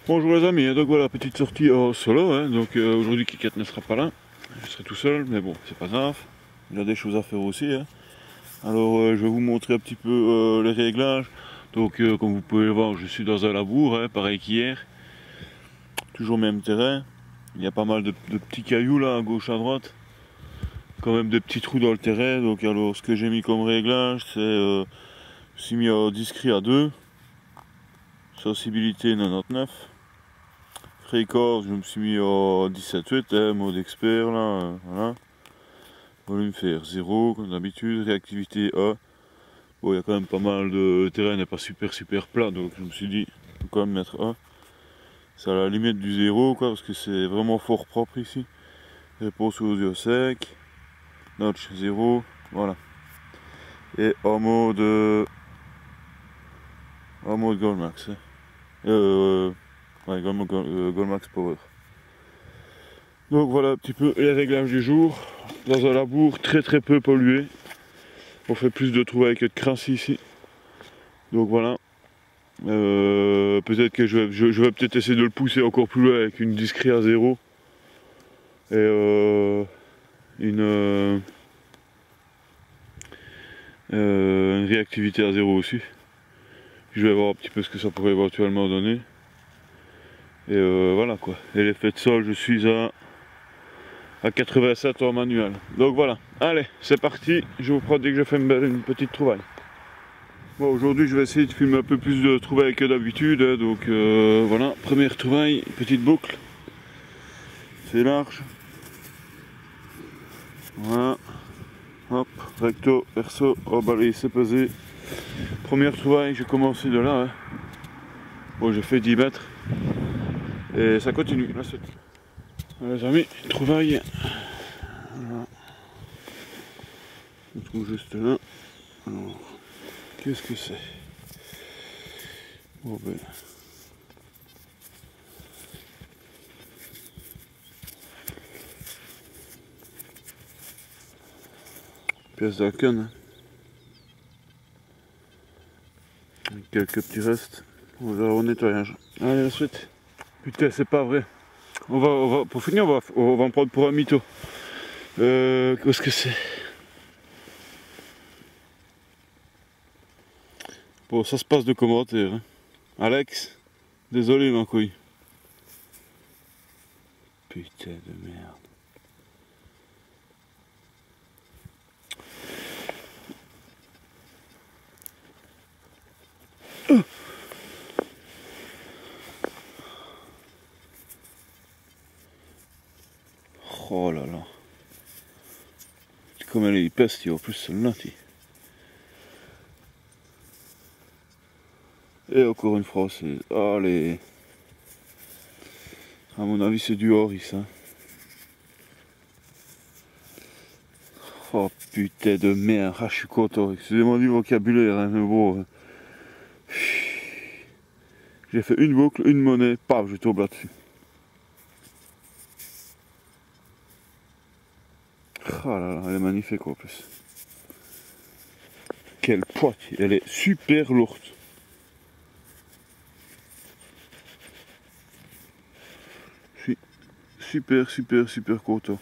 Bonjour les amis, donc voilà, petite sortie en solo, hein. Donc aujourd'hui Kikat ne sera pas là, je serai tout seul, mais bon, c'est pas grave, il a des choses à faire aussi, hein. Alors je vais vous montrer un petit peu les réglages. Donc comme vous pouvez le voir, je suis dans un labour, hein, pareil qu'hier, toujours même terrain. Il y a pas mal de petits cailloux là, à gauche, à droite, quand même des petits trous dans le terrain. Donc alors ce que j'ai mis comme réglage, c'est je suis mis en discret à 2, sensibilité 99. Fréquence, je me suis mis en 17.8, hein, mode expert là, voilà. Volume faire 0 comme d'habitude, réactivité A. Bon, il y a quand même pas mal de terrain, n'est pas super plat, donc je me suis dit, faut quand même mettre A. C'est à la limite du 0 quoi, parce que c'est vraiment fort propre ici. Réponse aux yeux sec, notch 0, voilà. Et en mode Goldmax. Hein. Ouais, Goldmax Power. Donc voilà un petit peu les réglages du jour. Dans un labour très peu pollué. On fait plus de trouvailles que de crincy ici. Donc voilà. Peut-être que je vais peut-être essayer de le pousser encore plus loin avec une discrète à 0. Et une réactivité à 0 aussi. Je vais voir un petit peu ce que ça pourrait éventuellement donner. Et voilà quoi. Et l'effet de sol, je suis à 87 en manuel. Donc voilà, allez, c'est parti, je vous prends dès que je fais une petite trouvaille. Bon, aujourd'hui je vais essayer de filmer un peu plus de trouvailles que d'habitude, hein, donc voilà, première trouvaille, petite boucle. C'est large. Voilà. Hop, recto, verso, hop, allez, c'est pesé. Première trouvaille, j'ai commencé de là. Hein. Bon, j'ai fait 10 mètres. Et ça continue, la suite. Voilà, les amis, trouvaille. Voilà. On trouve juste là. Alors, qu'est-ce que c'est? Oh ben. Pièce d'Aken. Hein. Quelques petits restes. On va au nettoyage. Allez, la suite. Putain, c'est pas vrai. Pour finir, on va en prendre pour un mytho. Qu'est-ce que c'est? Bon, ça se passe de commentaires. Hein. Alex, désolé ma couille. Putain de merde. Oh là là. Comme elle est épaisse, en plus celle-là. Et encore une fois, c'est... Allez. À mon avis, c'est du Horis. Hein. Oh putain de merde. Ah, je suis content. Excusez-moi du vocabulaire, hein, mais bon. J'ai fait une boucle, une monnaie, paf, je tombe là-dessus. Oh là là, elle est magnifique en plus. Quelle poigne, elle est super lourde. Je suis super content.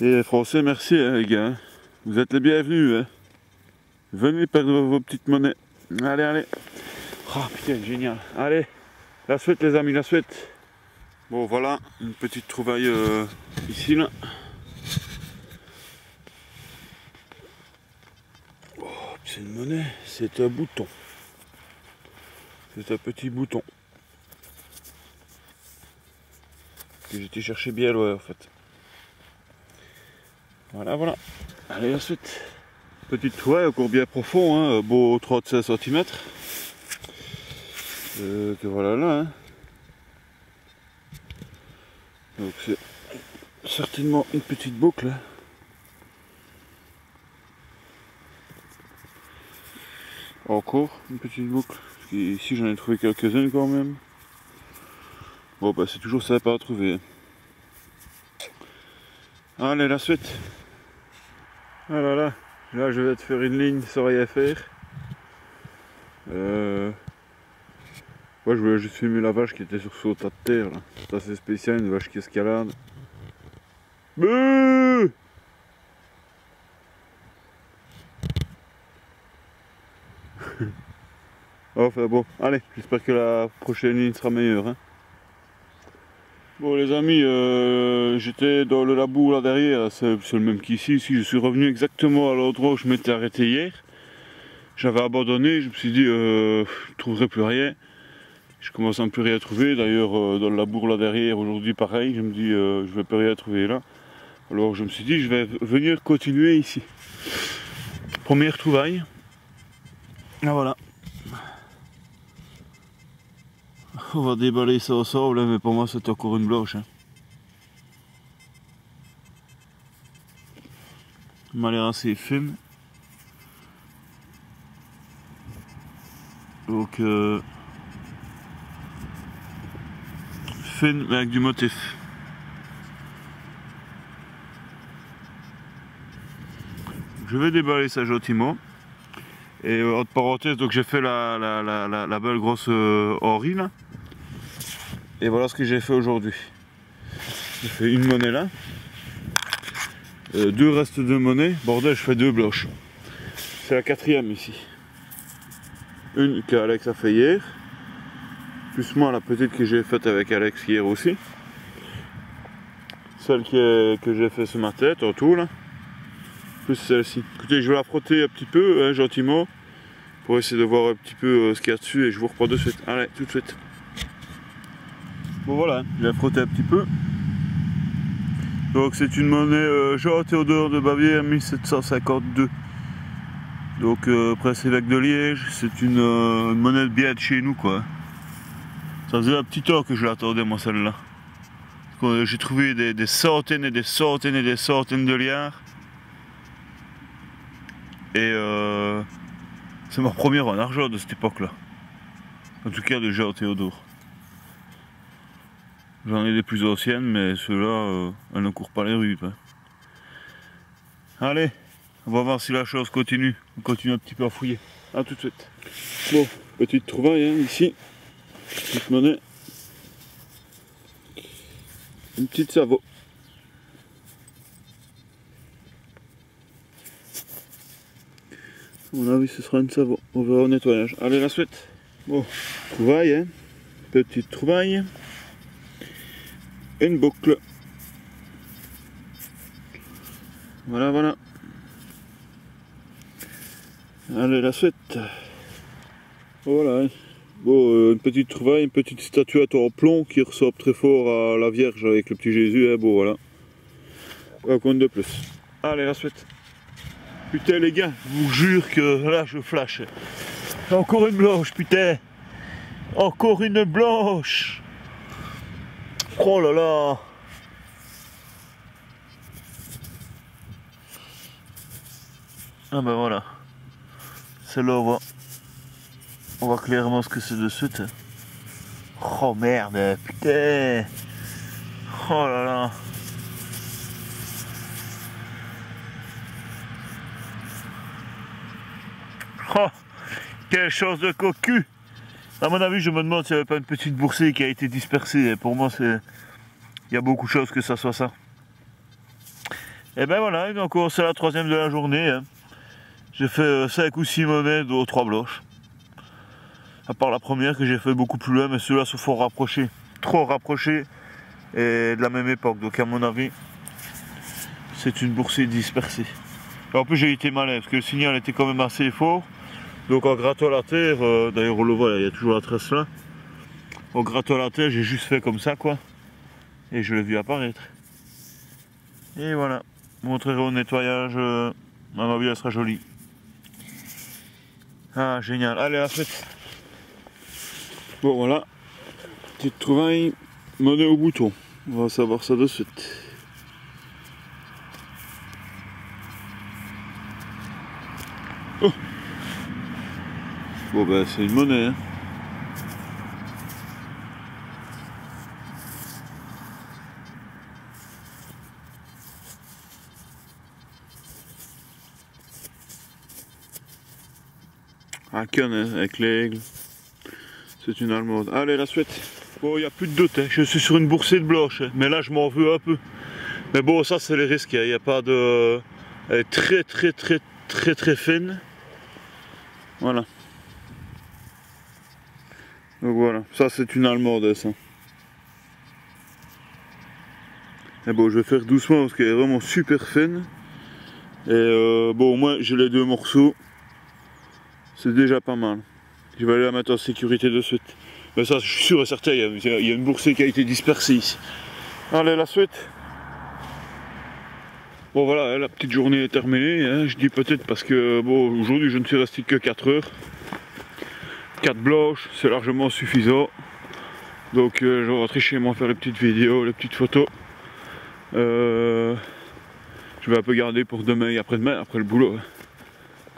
Et les Français, merci hein, les gars. Vous êtes les bienvenus. Hein. Venez perdre vos petites monnaies. Allez, allez. Oh putain, génial. Allez, la suite les amis, la suite. Bon voilà, une petite trouvaille ici là. Oh, c'est une monnaie, c'est un bouton. C'est un petit bouton. Que j'étais chercher bien loin en fait. Voilà, voilà. Allez, la suite. Petite trouvaille, encore bien profond, hein, beau 35 cm. Que voilà là. Hein. Donc c'est certainement une petite boucle. Hein. Encore une petite boucle. Ici j'en ai trouvé quelques-unes quand même. Bon bah c'est toujours sympa à trouver. Allez la suite. Ah là là, là je vais te faire une ligne sans rien faire. Moi je voulais juste filmer la vache qui était sur ce tas de terre là. C'est assez spécial, une vache qui escalade. Beuh. Enfin bon, allez, j'espère que la prochaine ligne sera meilleure. Hein. Bon les amis, j'étais dans le labour là derrière, c'est le même qu'ici. Ici je suis revenu exactement à l'endroit où je m'étais arrêté hier. J'avais abandonné, je me suis dit je ne trouverai plus rien. Je commence à ne plus rien trouver. D'ailleurs dans le labour là derrière aujourd'hui pareil, je me dis je ne vais plus rien trouver là. Alors je me suis dit je vais venir continuer ici. Première trouvaille. Ah voilà. On va déballer ça au sable, mais pour moi c'est encore une blanche. Hein. Elle m'a l'air assez fine. Donc fine mais avec du motif. Je vais déballer ça gentiment. Et entre parenthèses, donc j'ai fait la belle grosse Henri là. Et voilà ce que j'ai fait aujourd'hui. J'ai fait une monnaie là. Deux restes de monnaie. Bordel, je fais deux blanches. C'est la quatrième ici. Une qu'Alex a fait hier. Plus moi la petite que j'ai faite avec Alex hier aussi. Celle que j'ai fait ce matin, tantôt là. Plus celle-ci. Écoutez, je vais la frotter un petit peu, hein, gentiment. Pour essayer de voir un petit peu ce qu'il y a dessus et je vous reprends de suite. Allez, tout de suite. Bon voilà, je vais frotter un petit peu. Donc c'est une monnaie Jean Théodore de Bavière 1752. Donc presse évêque de Liège, c'est une monnaie bien de chez nous quoi. Ça faisait un petit temps que je l'attendais moi celle-là. J'ai trouvé des centaines et des centaines et des centaines de liards. Et c'est ma première en argent de cette époque-là. En tout cas de Jean Théodore. J'en ai des plus anciennes, mais ceux-là, elles ne courent pas les rues. Hein. Allez, on va voir si la chose continue. On continue un petit peu à fouiller. A tout de suite. Bon, petite trouvaille hein, ici. Petite monnaie. Une petite savot. À mon avis, ce sera une savot. On verra au nettoyage. Allez, la suite. Bon, trouvaille, hein. Petite trouvaille. Une boucle. Voilà, voilà. Allez, la suite. Voilà. Bon, une petite trouvaille, une petite statuette en plomb qui ressemble très fort à la Vierge avec le petit Jésus. Hein. Bon, voilà. Un compte de plus. Allez, la suite. Putain, les gars, je vous jure que là, je flash. Encore une blanche, putain. Encore une blanche. Oh là là. Ah ben voilà. Celle-là, on voit clairement ce que c'est de suite. Oh merde, putain. Oh là là. Oh, quelle chose de cocu. À mon avis, je me demande s'il n'y avait pas une petite boursée qui a été dispersée. Pour moi, il y a beaucoup de choses que ça soit ça. Et ben voilà, donc c'est la troisième de la journée. Hein. J'ai fait 5 ou 6 monnaies, dont 3 blanches. À part la première que j'ai fait beaucoup plus loin, mais ceux-là se font rapprocher. Trop rapprochés et de la même époque. Donc à mon avis, c'est une boursée dispersée. Et en plus j'ai été malin parce que le signal était quand même assez fort. Donc en grattant la terre, d'ailleurs on le voit, il y a toujours la trace là. En grattant la terre, j'ai juste fait comme ça quoi. Et je l'ai vu apparaître. Et voilà. Je vous montrerai au nettoyage. À mon avis, elle sera jolie. Ah, génial. Allez, à la fête. Bon, voilà. Petite trouvaille. Monnaie au bouton. On va savoir ça de suite. Oh. Bon, ben, c'est une monnaie. Hein. Un canne avec l'aigle. C'est une allemande. Allez, la suite. Bon, il n'y a plus de doute, hein. Je suis sur une boursée de blanche, hein. Mais là je m'en veux un peu. Mais bon, ça c'est les risques, il n'y a pas de... Elle est très fine. Voilà. Donc voilà, ça c'est une allemande, ça. Et bon, je vais faire doucement parce qu'elle est vraiment super fine. Et bon, moi j'ai les deux morceaux. C'est déjà pas mal. Je vais aller la mettre en sécurité de suite. Mais ça, je suis sûr et certain, il y a une boursée qui a été dispersée ici. Allez, la suite. Bon voilà, la petite journée est terminée. Hein. Je dis peut-être parce que bon, aujourd'hui je ne suis resté que 4 heures. 4 blanches, c'est largement suffisant. Donc je vais rentrer chez moi faire les petites vidéos, les petites photos. Je vais un peu garder pour demain et après-demain, après le boulot. Hein.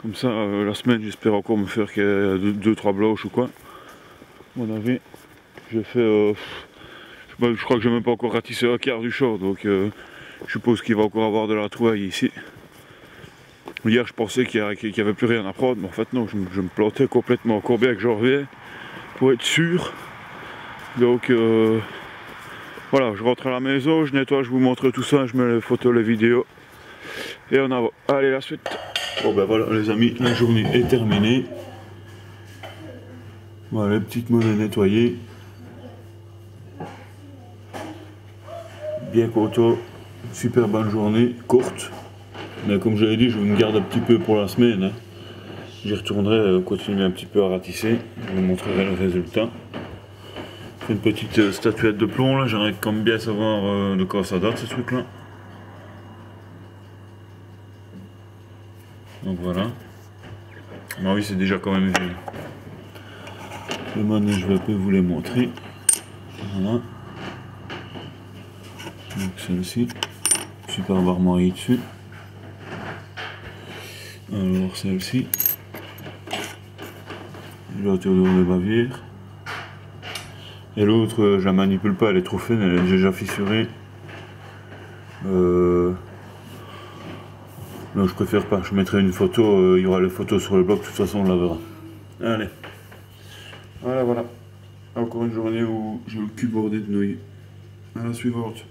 Comme ça, la semaine, j'espère encore me faire 2-3 blanches ou quoi. À mon avis, j'ai fait... je crois que j'ai même pas encore ratissé un quart du short, donc je suppose qu'il va encore avoir de la trouvaille ici. Hier, je pensais qu'il n'y avait plus rien à prendre, mais en fait non, je me plantais complètement. Encore bien que j'en reviens, pour être sûr. Donc voilà, je rentre à la maison, je nettoie, je vous montre tout ça, je mets les photos, les vidéos. Et on avance. Allez, la suite. Bon ben voilà les amis, la journée est terminée. Voilà, les petites monnaies nettoyées. Bien content, super bonne journée, courte. Mais comme je l'ai dit, je me garde un petit peu pour la semaine. Hein. J'y retournerai continuer un petit peu à ratisser. Je vous montrerai le résultat. C'est une petite statuette de plomb là, j'aimerais quand même bien savoir de quoi ça date ce truc là. Donc voilà. Ah oui, c'est déjà quand même vieux. Le monnaie, je vais un peu vous les montrer. Voilà. Donc celle-ci, super armoirie dessus. Alors celle-ci, la Théodore de Bavière. Et l'autre, je la manipule pas, elle est trop fine, elle est déjà fissurée. Non, je préfère pas, je mettrai une photo, il y aura les photos sur le blog, de toute façon on la verra. Allez, voilà. Encore une journée où j'ai le cul bordé de nouilles. À la suivante.